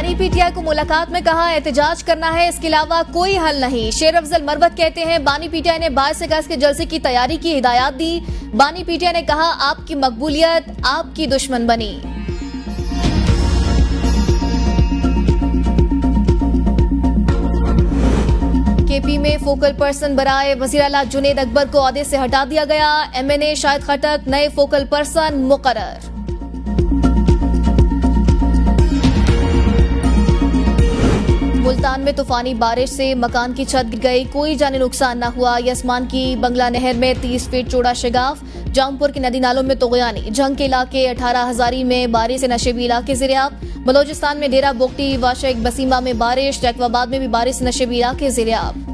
बानी पीटीआई को मुलाकात में कहा एहतजाज करना है, इसके अलावा कोई हल नहीं। शेर अफजल मरवत कहते हैं बानी पीटीआई ने 22 अगस्त के जलसे की तैयारी की हिदायत दी। बानी पीटीआई ने कहा आपकी मकबूलियत आपकी दुश्मन बनी। केपी में फोकल पर्सन बराए वजीर आला जुनेद अकबर को ओहदे से हटा दिया गया। एमएनए शाहिद खटक नए फोकल पर्सन मुकर्रर। मुल्तान में तूफानी बारिश से मकान की छत गिर गई, कोई जानी नुकसान न हुआ। यसमान की बंगला नहर में 30 फीट चौड़ा शिगाफ। जामपुर के नदी नालों में तोगयानी। जंग के इलाके 18 हजारी में बारिश से नशेबी इलाके ज़ेर-ए-आब। बलोचिस्तान में डेरा बोगटी वाशेक बसीमा में बारिश। जैकबाबाद में भी बारिश से नशेबी इलाके ज़ेर-ए-आब।